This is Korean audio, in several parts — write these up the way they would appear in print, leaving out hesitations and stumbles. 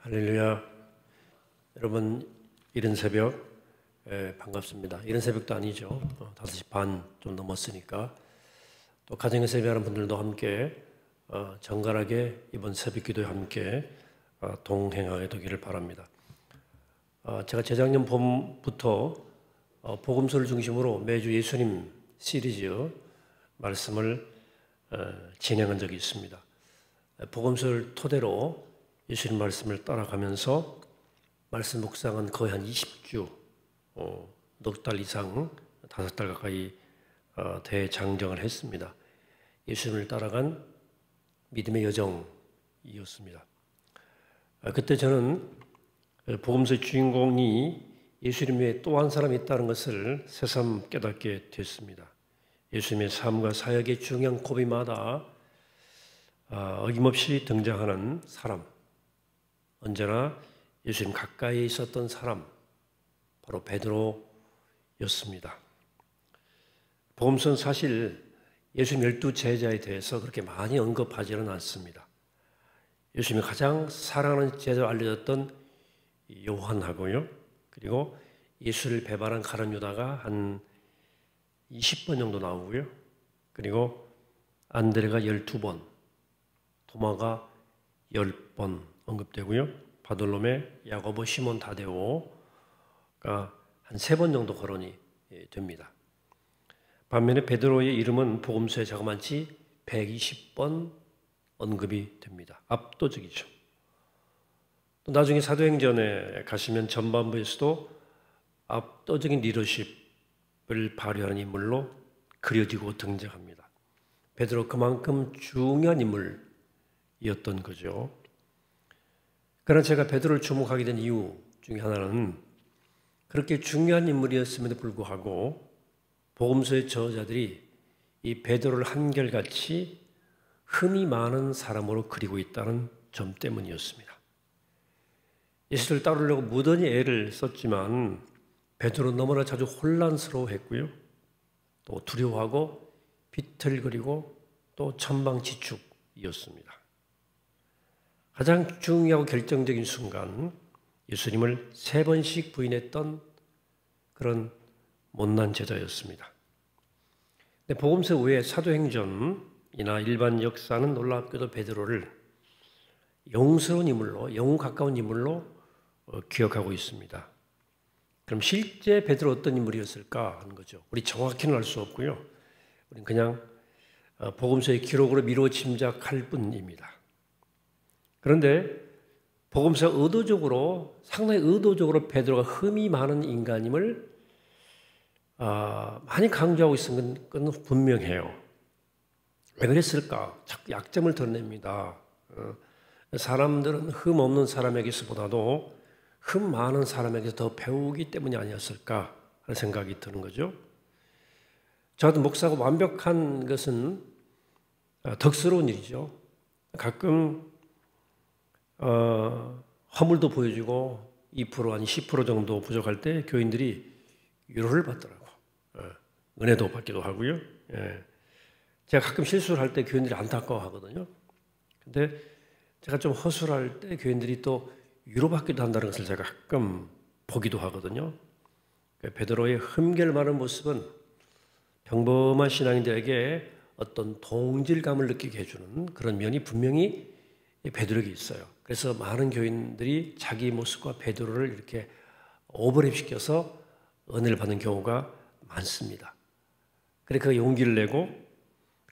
할렐루야. 여러분, 이른 새벽 반갑습니다. 이른 새벽도 아니죠. 5시 반 좀 넘었으니까. 또 가정에서 예배하는 분들도 함께 정갈하게 이번 새벽 기도에 함께 동행하게 되기를 바랍니다. 제가 재작년 봄부터 복음서를 중심으로 매주 예수님 시리즈 말씀을 진행한 적이 있습니다. 복음서를 토대로 예수님 말씀을 따라가면서 말씀 묵상은 거의 한 20주, 넉 달 이상, 5달 가까이 대장정을 했습니다. 예수님을 따라간 믿음의 여정이었습니다. 그때 저는 복음서의 주인공이 예수님 외에 또 한 사람이 있다는 것을 새삼 깨닫게 됐습니다. 예수님의 삶과 사역의 중요한 고비마다 어김없이 등장하는 사람, 언제나 예수님 가까이 있었던 사람, 바로 베드로였습니다. 복음서는 사실 예수님 12제자에 대해서 그렇게 많이 언급하지는 않습니다. 예수님이 가장 사랑하는 제자로 알려졌던 요한하고요, 그리고 예수를 배반한 가룟 유다가 한 20번 정도 나오고요, 그리고 안드레가 12번, 도마가 10번 언급되고요, 바돌로메, 야고보, 시몬, 다데오가 한 3번 정도 거론이 됩니다. 반면에 베드로의 이름은 복음서에 자그마치 120번 언급이 됩니다. 압도적이죠. 또 나중에 사도행전에 가시면 전반부에서도 압도적인 리더십을 발휘하는 인물로 그려지고 등장합니다. 베드로 그만큼 중요한 인물이었던 거죠. 그러나 제가 베드로를 주목하게 된 이유 중에 하나는 그렇게 중요한 인물이었음에도 불구하고 복음서의 저자들이 이 베드로를 한결같이 흠이 많은 사람으로 그리고 있다는 점 때문이었습니다. 예수를 따르려고 무던히 애를 썼지만 베드로는 너무나 자주 혼란스러워했고요, 또 두려워하고 비틀거리고 또 천방지축이었습니다. 가장 중요하고 결정적인 순간 예수님을 3번씩 부인했던 그런 못난 제자였습니다. 근데 복음서 외에 사도행전이나 일반 역사는 놀랍게도 베드로를 영스러운 인물로, 영웅 가까운 인물로 기억하고 있습니다. 그럼 실제 베드로 어떤 인물이었을까 하는 거죠. 우리 정확히는 알 수 없고요, 우리는 그냥 복음서의 기록으로 미루어 짐작할 뿐입니다. 그런데 복음서 상당히 의도적으로 베드로가 흠이 많은 인간임을 많이 강조하고 있는 건 분명해요. 왜 그랬을까? 자꾸 약점을 드러냅니다. 사람들은 흠 없는 사람에게서보다도 흠 많은 사람에게서 더 배우기 때문이 아니었을까 하는 생각이 드는 거죠. 저도 목사가 완벽한 것은 덕스러운 일이죠. 가끔 허물도 보여주고 2% 아니 10% 정도 부족할 때 교인들이 위로를 받더라고. 은혜도 받기도 하고요. 제가 가끔 실수를 할 때 교인들이 안타까워하거든요. 근데 제가 좀 허술할 때 교인들이 또 위로받기도 한다는 것을 제가 가끔 보기도 하거든요. 베드로의 흠결 많은 모습은 평범한 신앙인들에게 어떤 동질감을 느끼게 해주는 그런 면이 분명히 베드로에게 있어요. 그래서 많은 교인들이 자기 모습과 베드로를 이렇게 오버랩시켜서 은혜를 받는 경우가 많습니다. 그래서 그 용기를 내고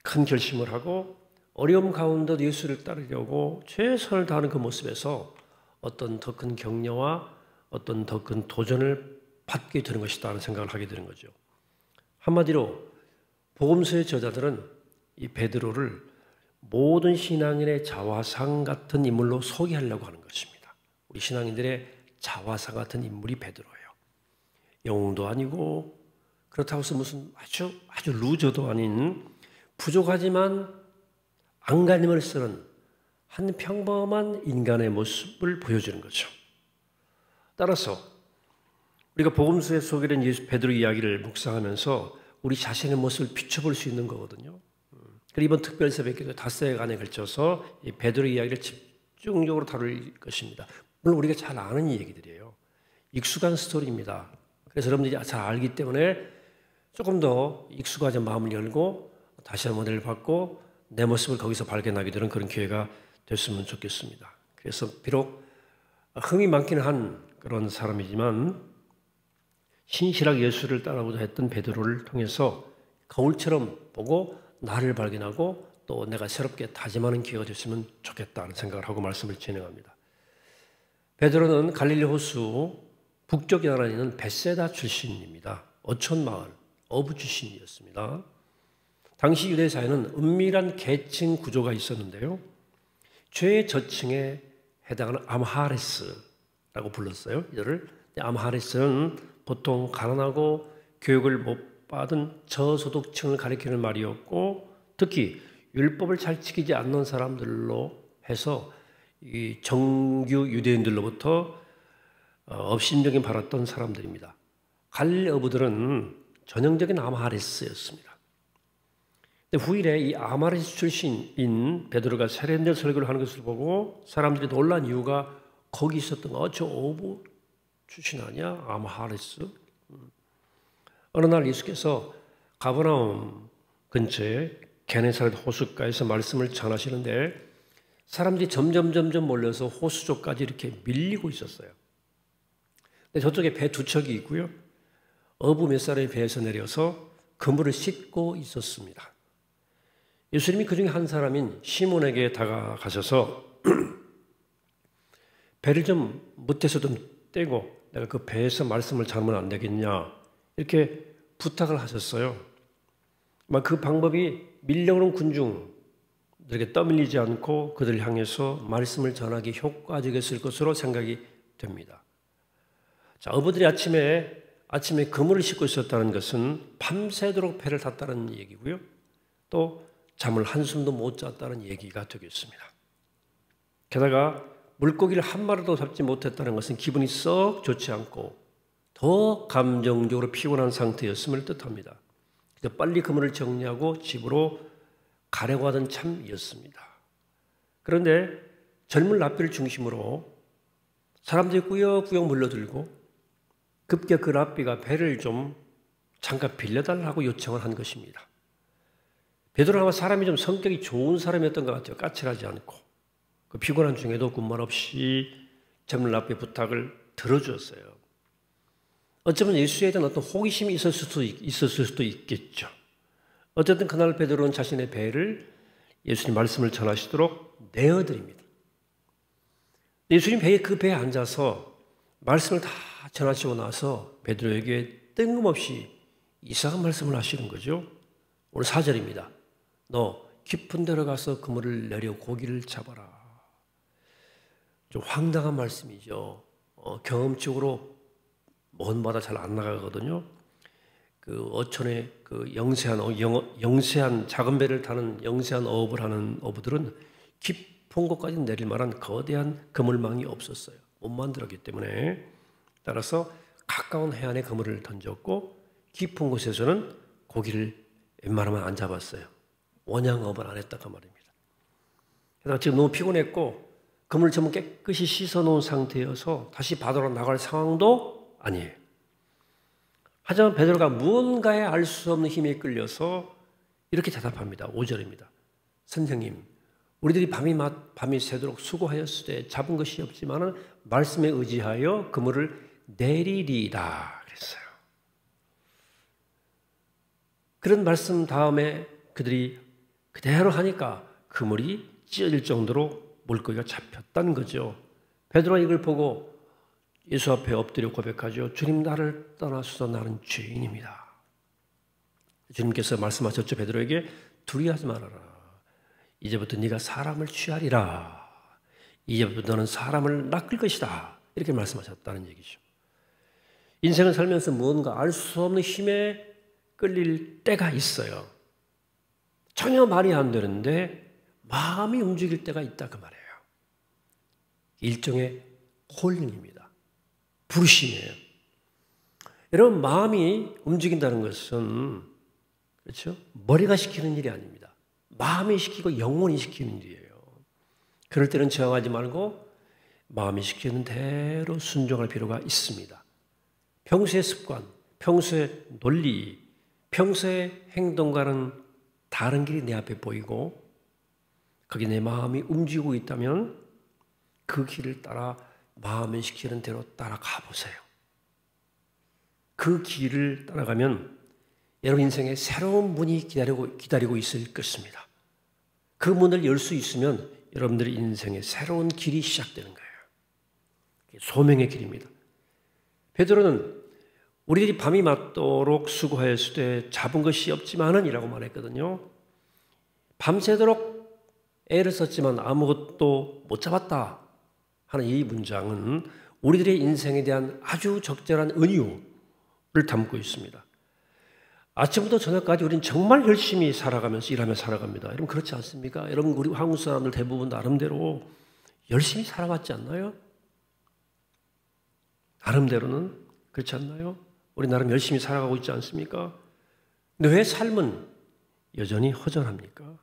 큰 결심을 하고 어려움 가운데도 예수를 따르려고 최선을 다하는 그 모습에서 어떤 더 큰 격려와 어떤 더 큰 도전을 받게 되는 것이다 하는 생각을 하게 되는 거죠. 한마디로 복음서의 저자들은 이 베드로를 모든 신앙인의 자화상 같은 인물로 소개하려고 하는 것입니다. 우리 신앙인들의 자화상 같은 인물이 베드로예요. 영웅도 아니고 그렇다고 해서 무슨 아주 루저도 아닌 부족하지만 안간힘을 쓰는 한 평범한 인간의 모습을 보여주는 거죠. 따라서 우리가 복음서에 소개된 예수 베드로 이야기를 묵상하면서 우리 자신의 모습을 비춰볼 수 있는 거거든요. 그리고 이번 특별 새벽기도 5회간에 걸쳐서 이 베드로 이야기를 집중적으로 다룰 것입니다. 물론 우리가 잘 아는 얘기들이에요. 익숙한 스토리입니다. 그래서 여러분들이 잘 알기 때문에 조금 더 익숙하게 마음을 열고 다시 한번 은혜를 받고 내 모습을 거기서 발견하게 되는 그런 기회가 됐으면 좋겠습니다. 그래서 비록 흥이 많기는 한 그런 사람이지만 신실하게 예수를 따라오자 했던 베드로를 통해서 거울처럼 보고 나를 발견하고 또 내가 새롭게 다짐하는 기회가 됐으면 좋겠다는 생각을 하고 말씀을 진행합니다. 베드로는 갈릴리 호수 북쪽에 나라 있는 벳세다 출신입니다. 어촌마을, 어부 출신이었습니다. 당시 유대 사회는 은밀한 계층 구조가 있었는데요. 최저층에 해당하는 암하레스라고 불렀어요. 이들을. 암하레스는 보통 가난하고 교육을 못 받은 저소득층을 가리키는 말이었고 특히 율법을 잘 지키지 않는 사람들로 해서 이 정규 유대인들로부터 업신여김 받았던 사람들입니다. 갈릴리 어부들은 전형적인 암하레스였습니다. 후일에 이 아마레스 출신인 베드로가 세례인들 설교를 하는 것을 보고 사람들이 놀란 이유가 거기 있었던 거. 저 어부 출신 아니야? 아마레스. 어느 날 예수께서 가버나움 근처에 게네사렛 호숫가에서 말씀을 전하시는데 사람들이 점점 몰려서 호수 쪽까지 이렇게 밀리고 있었어요. 근데 저쪽에 배 두 척이 있고요. 어부 몇 사람이 배에서 내려서 그물을 씻고 있었습니다. 예수님이 그 중에 한 사람인 시몬에게 다가가셔서 배를 좀 못해서 좀 떼고 내가 그 배에서 말씀을 전하면 안 되겠냐 이렇게 부탁을 하셨어요. 그 방법이 밀려오는 군중들에게 떠밀리지 않고 그들을 향해서 말씀을 전하기 효과적이었을 것으로 생각이 됩니다. 자, 어부들이 아침에 그물을 싣고 있었다는 것은 밤새도록 배를 탔다는 얘기고요. 또 잠을 한숨도 못 잤다는 얘기가 되겠습니다. 게다가 물고기를 한 마리도 잡지 못했다는 것은 기분이 썩 좋지 않고 더 감정적으로 피곤한 상태였음을 뜻합니다. 그래서 빨리 그물을 정리하고 집으로 가려고 하던 참이었습니다. 그런데 젊은 랍비를 중심으로 사람들이 꾸역꾸역 몰려들고 급기야 그 랍비가 배를 좀 잠깐 빌려달라고 요청을 한 것입니다. 베드로는 아마 사람이 좀 성격이 좋은 사람이었던 것 같아요. 까칠하지 않고. 그 피곤한 중에도 군말 없이 젊은 랍비의 부탁을 들어주었어요. 어쩌면 예수에 대한 어떤 호기심이 있었을 수도 있겠죠. 어쨌든 그날 베드로는 자신의 배를 예수님 말씀을 전하시도록 내어드립니다. 예수님 그 배에 앉아서 말씀을 다 전하시고 나서 베드로에게 뜬금없이 이상한 말씀을 하시는 거죠. 오늘 4절입니다. 너 깊은 데로 가서 그물을 내려 고기를 잡아라. 좀 황당한 말씀이죠. 경험적으로 먼 바다 잘 안 나가거든요. 그 어촌에 그 영세한 작은 배를 타는 영세한 어업을 하는 어부들은 깊은 곳까지 내릴 만한 거대한 그물망이 없었어요. 못 만들었기 때문에. 따라서 가까운 해안에 그물을 던졌고 깊은 곳에서는 고기를 웬만하면 안 잡았어요. 원양업을 안 했다고 말입니다. 게다가 지금 너무 피곤했고 그물을 전부 깨끗이 씻어놓은 상태여서 다시 바다로 나갈 상황도 아니에요. 하지만 베드로가 무언가에 알 수 없는 힘에 끌려서 이렇게 대답합니다. 5절입니다. 선생님, 우리들이 밤이 새도록 수고하였을 때 잡은 것이 없지만 말씀에 의지하여 그물을 내리리라 그랬어요. 그런 말씀 다음에 그들이 그대로 하니까 그물이 찢어질 정도로 물고기가 잡혔다는 거죠. 베드로가 이걸 보고 예수 앞에 엎드려 고백하죠. 주님, 나를 떠나소서, 나는 죄인입니다. 주님께서 말씀하셨죠. 베드로에게 두려워하지 말아라. 이제부터 네가 사람을 취하리라. 이제부터 너는 사람을 낚을 것이다. 이렇게 말씀하셨다는 얘기죠. 인생을 살면서 무언가 알 수 없는 힘에 끌릴 때가 있어요. 전혀 말이 안 되는데 마음이 움직일 때가 있다 그 말이에요. 일종의 콜링입니다. 부르심이에요. 여러분, 마음이 움직인다는 것은 그렇죠? 머리가 시키는 일이 아닙니다. 마음이 시키고 영혼이 시키는 일이에요. 그럴 때는 저항하지 말고 마음이 시키는 대로 순종할 필요가 있습니다. 평소의 습관, 평소의 논리, 평소의 행동과는 다른 길이 내 앞에 보이고 거기 내 마음이 움직이고 있다면 그 길을 따라 마음이 시키는 대로 따라가 보세요. 그 길을 따라가면 여러분 인생에 새로운 문이 기다리고 있을 것입니다. 그 문을 열 수 있으면 여러분들의 인생에 새로운 길이 시작되는 거예요. 소명의 길입니다. 베드로는 우리들이 밤이 맞도록 수고하였을 때 잡은 것이 없지만은 이라고 말했거든요. 밤새도록 애를 썼지만 아무것도 못 잡았다 하는 이 문장은 우리들의 인생에 대한 아주 적절한 은유를 담고 있습니다. 아침부터 저녁까지 우리는 정말 열심히 살아가면서 일하며 살아갑니다. 여러분 그렇지 않습니까? 여러분 우리 한국 사람들 대부분 나름대로 열심히 살아왔지 않나요? 나름대로는 그렇지 않나요? 우리 나름 열심히 살아가고 있지 않습니까? 근데 왜 삶은 여전히 허전합니까?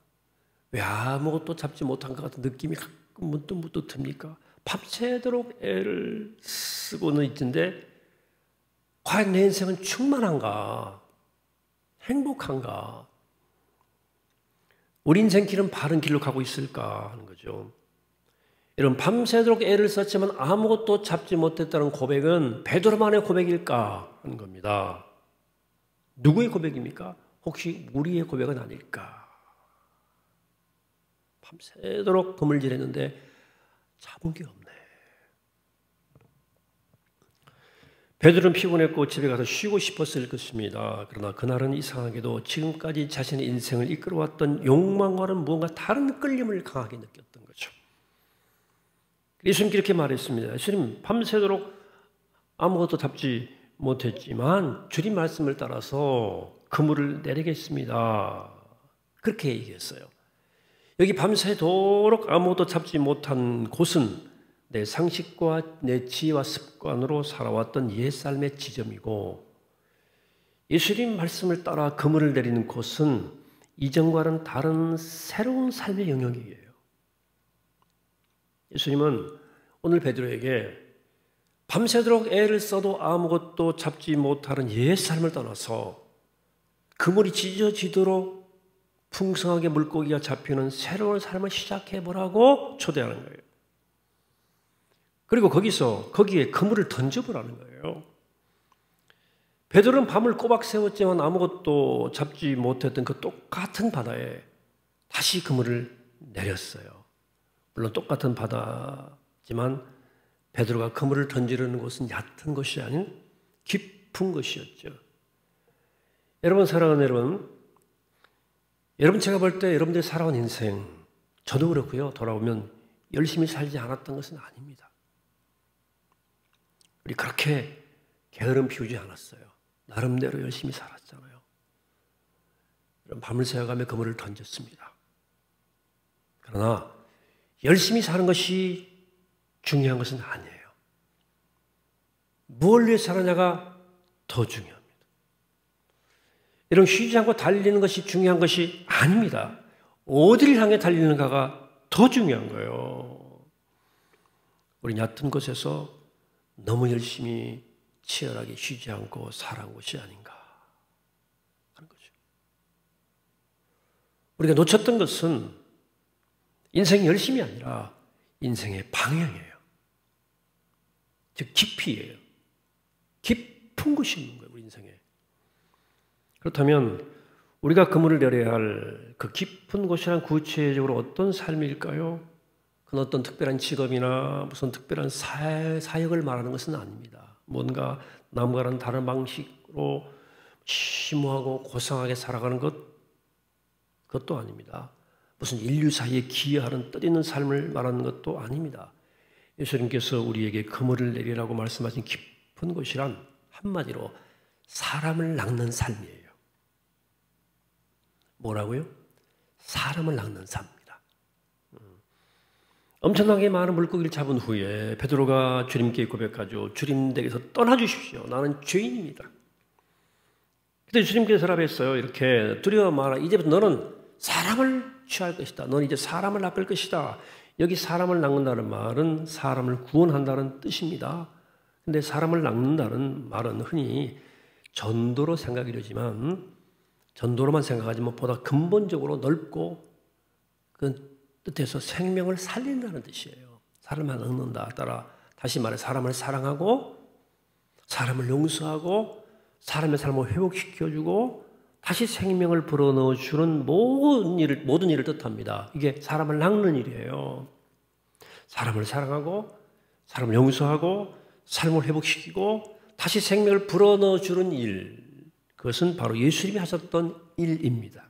왜 아무것도 잡지 못한 것 같은 느낌이 가끔 문득 듭니까? 밤새도록 애를 쓰고는 있던데 과연 내 인생은 충만한가? 행복한가? 우리 인생 길은 바른 길로 가고 있을까 하는 거죠. 여러분 밤새도록 애를 썼지만 아무것도 잡지 못했다는 고백은 베드로만의 고백일까 하는 겁니다. 누구의 고백입니까? 혹시 우리의 고백은 아닐까? 밤새도록 그물질했는데 잡은 게 없네. 베드로는 피곤했고 집에 가서 쉬고 싶었을 것입니다. 그러나 그날은 이상하게도 지금까지 자신의 인생을 이끌어왔던 욕망과는 무언가 다른 끌림을 강하게 느꼈던 거죠. 예수님께 이렇게 말했습니다. 예수님 밤새도록 아무것도 잡지 못했지만 주님 말씀을 따라서 그물을 내리겠습니다. 그렇게 얘기했어요. 여기 밤새도록 아무것도 잡지 못한 곳은 내 상식과 내 지혜와 습관으로 살아왔던 옛삶의 지점이고 예수님 말씀을 따라 그물을 내리는 곳은 이전과는 다른 새로운 삶의 영역이에요. 예수님은 오늘 베드로에게 밤새도록 애를 써도 아무것도 잡지 못하는 옛삶을 떠나서 그물이 찢어지도록 풍성하게 물고기가 잡히는 새로운 삶을 시작해보라고 초대하는 거예요. 그리고 거기에 그물을 던져보라는 거예요. 베드로는 밤을 꼬박 새웠지만 아무것도 잡지 못했던 그 똑같은 바다에 다시 그물을 내렸어요. 물론 똑같은 바다지만 베드로가 그물을 던지려는 곳은 얕은 곳이 아닌 깊은 곳이었죠. 여러분 사랑하는 여러분 제가 볼 때 여러분들이 살아온 인생 저도 그렇고요. 돌아오면 열심히 살지 않았던 것은 아닙니다. 우리 그렇게 게으름 피우지 않았어요. 나름대로 열심히 살았잖아요. 밤을 새워가며 그물을 던졌습니다. 그러나 열심히 사는 것이 중요한 것은 아니에요. 무엇을 위해 사느냐가 더 중요합니다. 이런 쉬지 않고 달리는 것이 중요한 것이 아닙니다. 어디를 향해 달리는가가 더 중요한 거예요. 우리 얕은 곳에서 너무 열심히 치열하게 쉬지 않고 살아온 것이 아닌가 하는 거죠. 우리가 놓쳤던 것은 인생의 열심이 아니라 인생의 방향이에요. 즉 깊이예요. 깊은 곳이 있는 거예요. 우리 인생에. 그렇다면 우리가 그물을 내려야 할 그 깊은 곳이란 구체적으로 어떤 삶일까요? 그건 어떤 특별한 직업이나 무슨 특별한 사역을 말하는 것은 아닙니다. 뭔가 남과는 다른 방식으로 심오하고 고상하게 살아가는 그것도 아닙니다. 무슨 인류 사이에 기여하는 뜻있는 삶을 말하는 것도 아닙니다. 예수님께서 우리에게 그물을 내리라고 말씀하신 깊은 곳이란 한마디로 사람을 낚는 삶이에요. 뭐라고요? 사람을 낚는 삶입니다. 엄청나게 많은 물고기를 잡은 후에 베드로가 주님께 고백하죠. 주님 댁에서 떠나주십시오. 나는 죄인입니다. 그때 주님께서 대답했어요. 이렇게 두려워 마라. 이제부터 너는 사람을 취할 것이다. 너는 이제 사람을 낚을 것이다. 여기 사람을 낚는다는 말은 사람을 구원한다는 뜻입니다. 근데 사람을 낚는다는 말은 흔히 전도로 생각이 되지만 전도로만 생각하지만 보다 근본적으로 넓고 그 뜻에서 생명을 살린다는 뜻이에요. 사람을 낚는다. 따라 다시 말해 사람을 사랑하고 사람을 용서하고 사람의 삶을 회복시켜주고 다시 생명을 불어넣어주는 모든 일을 뜻합니다. 이게 사람을 낚는 일이에요. 사람을 사랑하고 사람을 용서하고 삶을 회복시키고 다시 생명을 불어넣어주는 일, 그것은 바로 예수님이 하셨던 일입니다.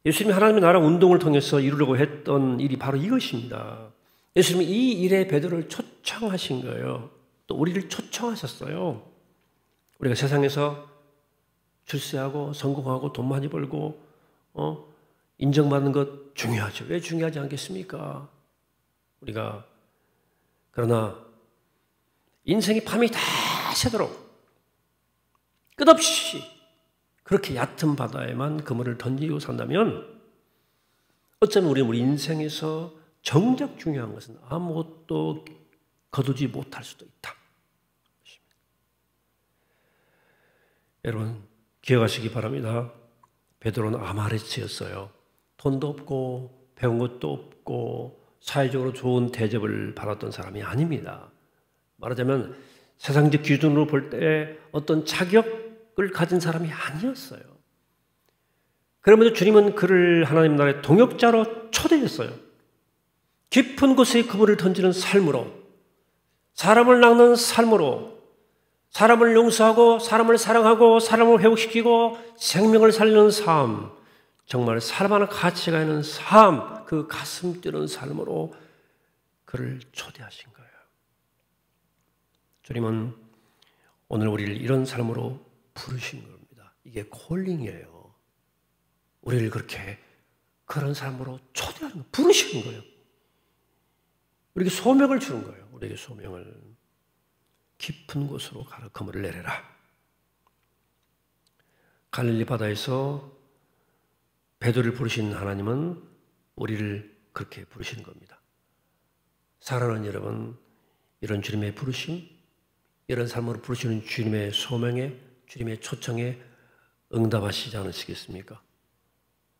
예수님이 하나님의 나라 운동을 통해서 이루려고 했던 일이 바로 이것입니다. 예수님이 이 일에 베드로를 초청하신 거예요. 또 우리를 초청하셨어요. 우리가 세상에서 출세하고 성공하고 돈 많이 벌고 인정받는 것 중요하죠. 왜 중요하지 않겠습니까? 우리가 그러나 인생이 밤이 다 새도록 끝없이 그렇게 얕은 바다에만 그물을 던지고 산다면 어쩌면 우리 인생에서 정작 중요한 것은 아무것도 거두지 못할 수도 있다. 여러분 기억하시기 바랍니다. 베드로는 아마레츠였어요. 돈도 없고 배운 것도 없고 사회적으로 좋은 대접을 받았던 사람이 아닙니다. 말하자면 세상적 기준으로 볼 때 어떤 자격을 가진 사람이 아니었어요. 그러면서 주님은 그를 하나님 나라의 동역자로 초대했어요. 깊은 곳에 그물을 던지는 삶으로, 사람을 낚는 삶으로, 사람을 용서하고 사람을 사랑하고 사람을 회복시키고 생명을 살리는 삶, 정말 살만한 가치가 있는 삶, 그 가슴 뛰는 삶으로 그를 초대하신 거예요. 주님은 오늘 우리를 이런 삶으로 부르신 겁니다. 이게 콜링이에요. 우리를 그렇게 그런 삶으로 초대하는 거예요. 부르시는 거예요. 우리에게 소명을 주는 거예요. 우리에게 소명을. 깊은 곳으로 가라 그물을 내려라. 갈릴리 바다에서 베드로를 부르신 하나님은 우리를 그렇게 부르시는 겁니다. 사랑하는 여러분, 이런 주님의 부르심, 이런 삶으로 부르시는 주님의 소명에, 주님의 초청에 응답하시지 않으시겠습니까?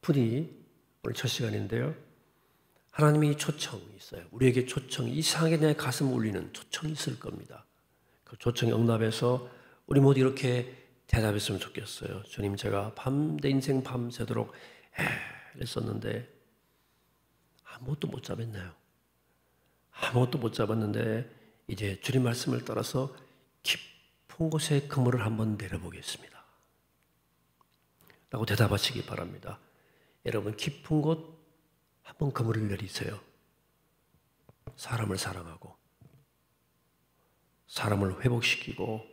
부디 오늘 첫 시간인데요. 하나님이 초청이 있어요. 우리에게 초청이 이상하게 내 가슴 울리는 초청이 있을 겁니다. 그 초청에 응답해서 우리 모두 이렇게 대답했으면 좋겠어요. 주님, 제가 내 인생 밤새도록 애랬었는데 아무것도 못 잡았네요. 아무것도 못 잡았는데 이제 주님 말씀을 따라서 깊은 곳에 그물을 한번 내려보겠습니다. 라고 대답하시기 바랍니다. 여러분 깊은 곳 한번 그물을 내리세요. 사람을 사랑하고 사람을 회복시키고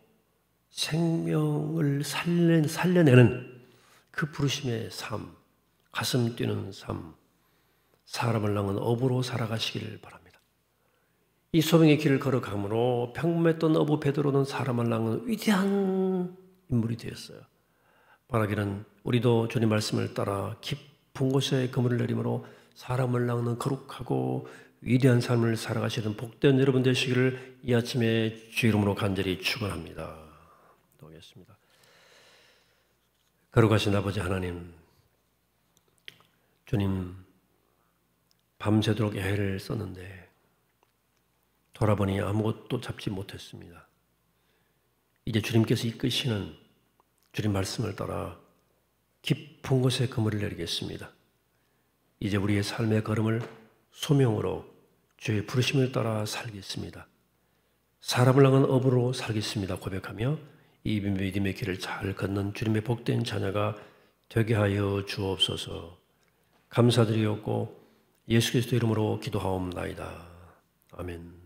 생명을 살려내는 그 부르심의 삶, 가슴 뛰는 삶, 사람을 낚는 어부로 살아가시기를 바랍니다. 이 소명의 길을 걸어가므로 평범했던 어부 베드로는 사람을 낚는 위대한 인물이 되었어요. 바라기는 우리도 주님 말씀을 따라 깊은 곳에 그물을 내림으로 사람을 낚는 거룩하고 위대한 삶을 살아가시는 복된 여러분 되시기를 이 아침에 주 이름으로 간절히 축원합니다. 기도하겠습니다. 거룩하신 아버지 하나님, 주님 밤새도록 애를 썼는데 돌아보니 아무것도 잡지 못했습니다. 이제 주님께서 이끄시는 주님 말씀을 따라 깊은 곳에 그물을 내리겠습니다. 이제 우리의 삶의 걸음을 소명으로 주의 부르심을 따라 살겠습니다. 사람을 낚는 업으로 살겠습니다. 고백하며 이 믿음의 길을 잘 걷는 주님의 복된 자녀가 되게 하여 주옵소서. 감사드리옵고 예수 그리스도 이름으로 기도하옵나이다. 아멘.